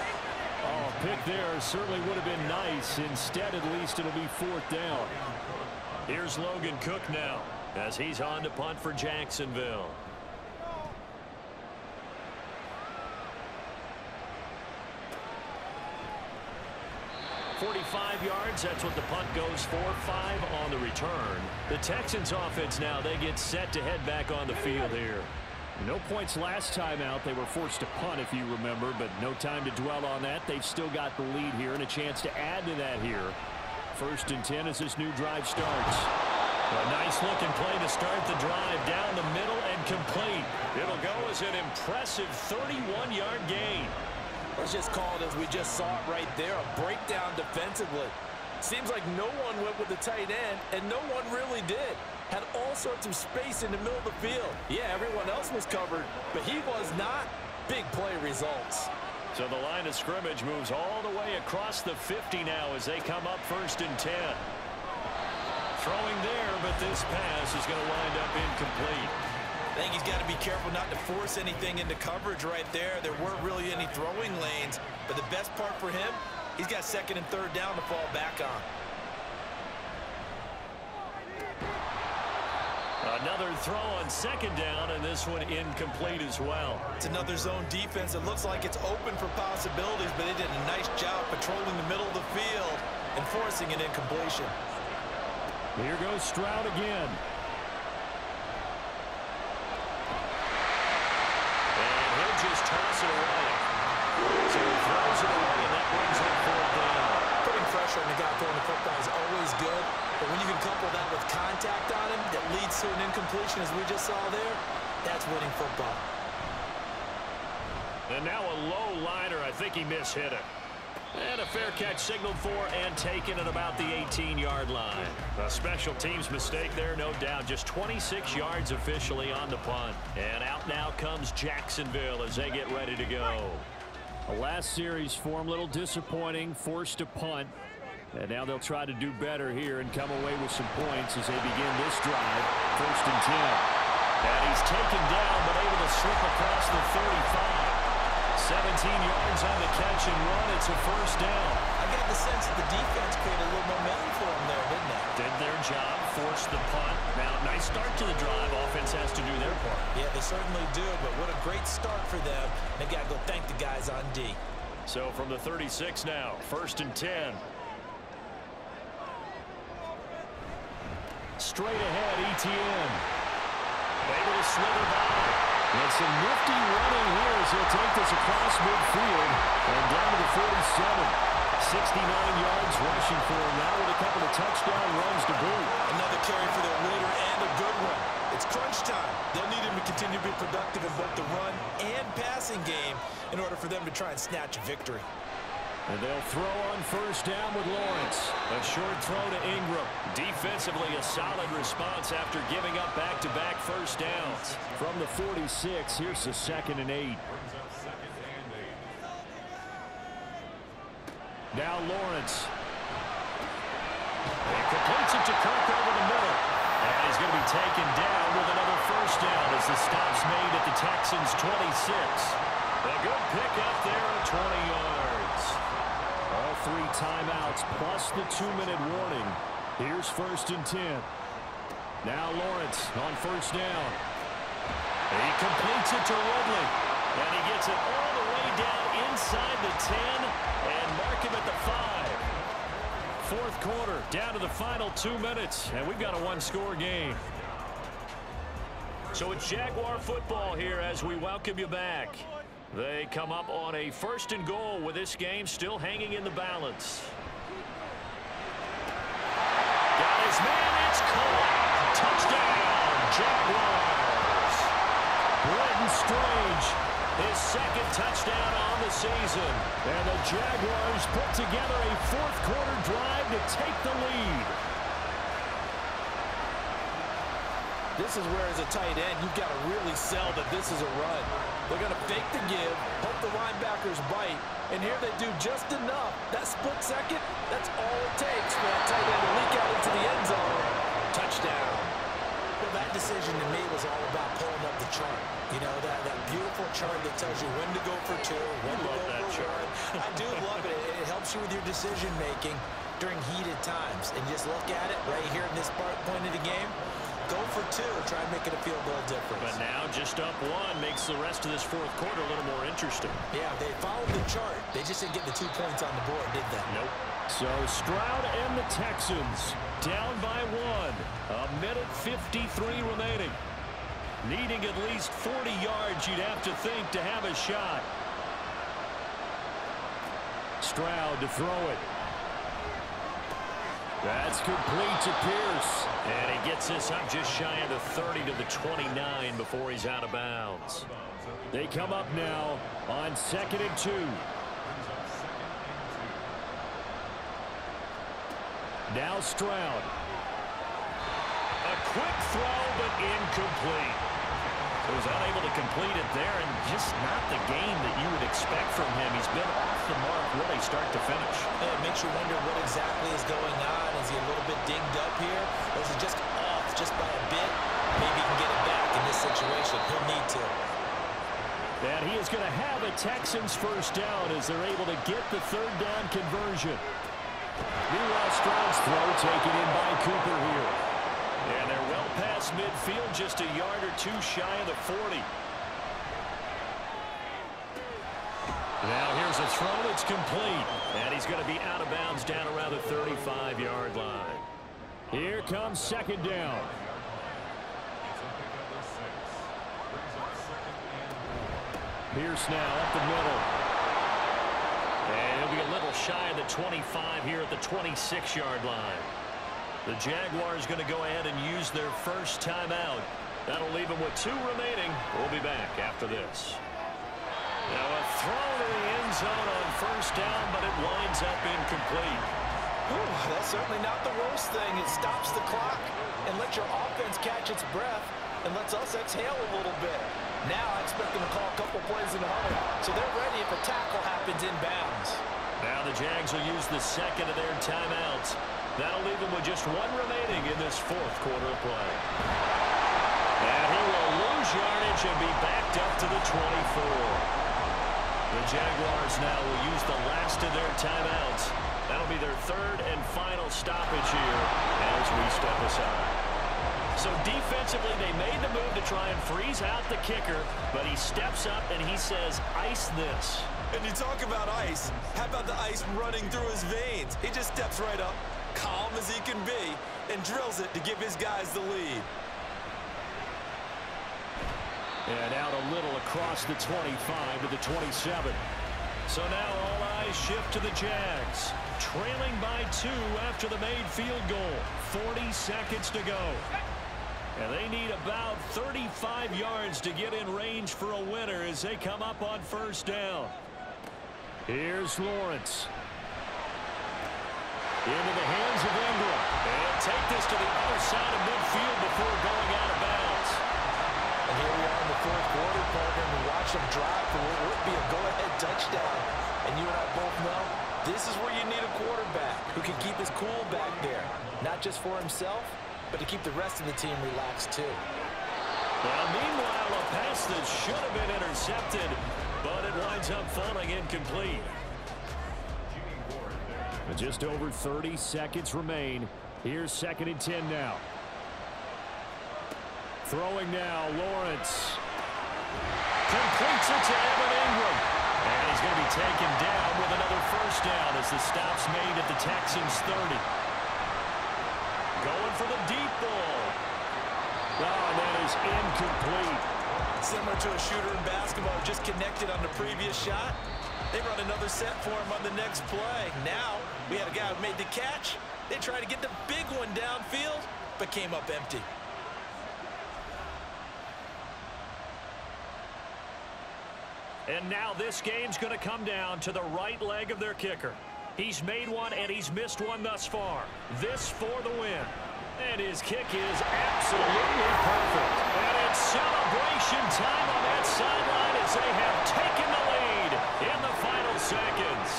Oh, pick there certainly would have been nice. Instead, at least it'll be 4th down. Here's Logan Cook now as he's on to punt for Jacksonville. .45 yards, that's what the punt goes for. 5 on the return. The Texans offense now, they get set to head back on the field here. No points last time out. They were forced to punt, if you remember, but no time to dwell on that. They've still got the lead here and a chance to add to that here. 1st and 10 as this new drive starts. A nice looking play to start the drive down the middle and complete. It'll go as an impressive 31-yard gain. Let's just call it as we just saw it right there, a breakdown defensively. Seems like no one went with the tight end, and no one really did. Had all sorts of space in the middle of the field. Yeah, everyone else was covered, but he was not. Big play results. So the line of scrimmage moves all the way across the 50 now as they come up 1st and 10. Throwing there, but this pass is going to wind up incomplete. I think he's got to be careful not to force anything into coverage right there. There weren't really any throwing lanes, but the best part for him, he's got 2nd and 3rd down to fall back on. Another throw on 2nd down, and this one incomplete as well. It's another zone defense. It looks like it's open for possibilities, but they did a nice job patrolling the middle of the field and forcing an incompletion. Here goes Stroud again. Just toss it away. So he throws it away, and that brings up 4th down. Putting pressure on the guy throwing the football is always good, but when you can couple that with contact on him that leads to an incompletion, as we just saw there, that's winning football. And now a low liner. I think he mishit it. And a fair catch signaled for and taken at about the 18-yard line. A special teams mistake there, no doubt. Just 26 yards officially on the punt. And out now comes Jacksonville as they get ready to go. The last series for him, a little disappointing, forced to punt. And now they'll try to do better here and come away with some points as they begin this drive. 1st and 10. And he's taken down but able to slip across the 35. 17 yards on the catch and run. It's a 1st down. I got the sense that the defense created a little momentum for them there, didn't they? Did their job, forced the punt. Now, nice start to the drive. Offense has to do their part. Yeah, they certainly do, but what a great start for them. They've got to go thank the guys on D. So from the 36 now, 1st and 10. Straight ahead, ETN. Able to slither by. And some nifty running here as he'll take this across midfield and down to the 47. 69 yards rushing for him now with a couple of touchdown runs to boot. Another carry for their leader and a good one. It's crunch time. They'll need him to continue to be productive in both the run and passing game in order for them to try and snatch a victory. And they'll throw on 1st down with Lawrence. A short throw to Ingram. Defensively, a solid response after giving up back-to-back 1st downs. From the 46, here's the 2nd and 8. Now Lawrence. He completes it to Kirk over the middle. And he's going to be taken down with another 1st down as the stop's made at the Texans' 26. A good pick up there at 20 yards. All 3 timeouts plus the 2-minute warning. Here's 1st and 10. Now Lawrence on 1st down. He completes it to Woodley. And he gets it all the way down inside the 10 and mark him at the 5. 4th quarter, down to the final 2 minutes, and we've got a 1-score game. So it's Jaguar football here as we welcome you back. They come up on a 1st and goal with this game still hanging in the balance. Got his man, it's caught. Touchdown, Jaguars. Brenton Strange, his 2nd touchdown on the season. And the Jaguars put together a 4th quarter drive to take the lead. This is where, as a tight end, you've got to really sell that this is a run. They're going to fake the give, hope the linebackers bite, and here they do just enough. That split second, that's all it takes for that tight end to leak out into the end zone. Touchdown. Well, that decision to me was all about pulling up the chart. You know, that beautiful chart that tells you when to go for 2, when to go for 1. I do love it. It helps you with your decision-making during heated times. And just look at it right here in this point of the game. Go for 2. Try and make it a field goal difference. But now just up 1 makes the rest of this fourth quarter a little more interesting. Yeah, they followed the chart. They just didn't get the 2 points on the board, did they? Nope. So Stroud and the Texans down by 1. A minute 53 remaining. Needing at least 40 yards, you'd have to think, to have a shot. Stroud to throw it. That's complete to Pierce. And he gets this up just shy of the 30 to the 29 before he's out of bounds. They come up now on 2nd and 2. Now Stroud. A quick throw, but incomplete. So he's unable to complete it there, and just not the game that you would expect from him. He's been off the mark really start to finish. It makes you wonder what exactly is going on. Is he a little bit dinged up here? Or is it just off just by a bit? Maybe he can get it back in this situation. He'll need to. And he is going to have a Texans first down as they're able to get the 3rd down conversion. Meanwhile, Stroud's throw taken in by Cooper here. And they're well past midfield, just a yard or 2 shy of the 40. Now here's a throw that's complete. And he's going to be out of bounds down around the 35-yard line. Here comes 2nd down. Pierce now up the middle. And he'll be a little shy of the 25 here at the 26-yard line. The Jaguars going to go ahead and use their first timeout. That'll leave them with 2 remaining. We'll be back after this. Now a throw to the end zone on first down, but it winds up incomplete. Ooh, that's certainly not the worst thing. It stops the clock and lets your offense catch its breath and lets us exhale a little bit. Now I expect them to call a couple plays in the huddle, so they're ready if a tackle happens inbounds. Now the Jags will use the 2nd of their timeouts. That'll leave them with just 1 remaining in this 4th quarter of play. And he will lose yardage and be backed up to the 24. The Jaguars now will use the last of their timeouts. That'll be their 3rd and final stoppage here as we step aside. So defensively, they made the move to try and freeze out the kicker, but he steps up and he says, ice this. And you talk about ice. How about the ice running through his veins? He just steps right up, calm as he can be, and drills it to give his guys the lead. And out a little across the 25 to the 27. So now all eyes shift to the Jags. Trailing by 2 after the made field goal. 40 seconds to go. And they need about 35 yards to get in range for a winner as they come up on first down. Here's Lawrence. Into the hands of Ingram. And take this to the other side of midfield before going out of bounds. And here we are in the 4th quarter, partner, and we watch them drive for what would be a go-ahead touchdown. And you and I both know this is where you need a quarterback who can keep his cool back there. Not just for himself, but to keep the rest of the team relaxed too. Well, meanwhile, a pass that should have been intercepted, but it winds up falling incomplete. Just over 30 seconds remain. Here's 2nd and 10 now. Throwing now, Lawrence. Completes it to Evan Ingram. And he's going to be taken down with another first down as the stop's made at the Texans 30. Going for the deep ball. Oh, and that is incomplete. Similar to a shooter in basketball, just connected on the previous shot. They run another set for him on the next play. Now, we had a guy who made the catch. They tried to get the big one downfield, but came up empty. And now this game's going to come down to the right leg of their kicker. He's made one and he's missed one thus far. This for the win. And his kick is absolutely perfect. And it's celebration time on that sideline as they have taken the lead in the final seconds.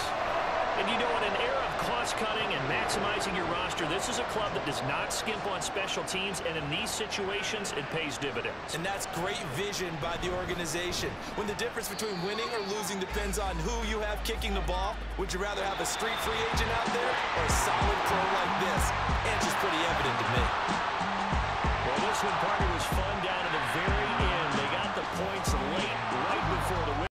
And you know, in an era of cost cost-cutting and maximizing your roster, this is a club that does not skimp on special teams, and in these situations, it pays dividends. And that's great vision by the organization. When the difference between winning or losing depends on who you have kicking the ball, would you rather have a street free agent out there or a solid pro like this? Answer's pretty evident to me. Well, this one, partner, was fun down to the very end. They got the points late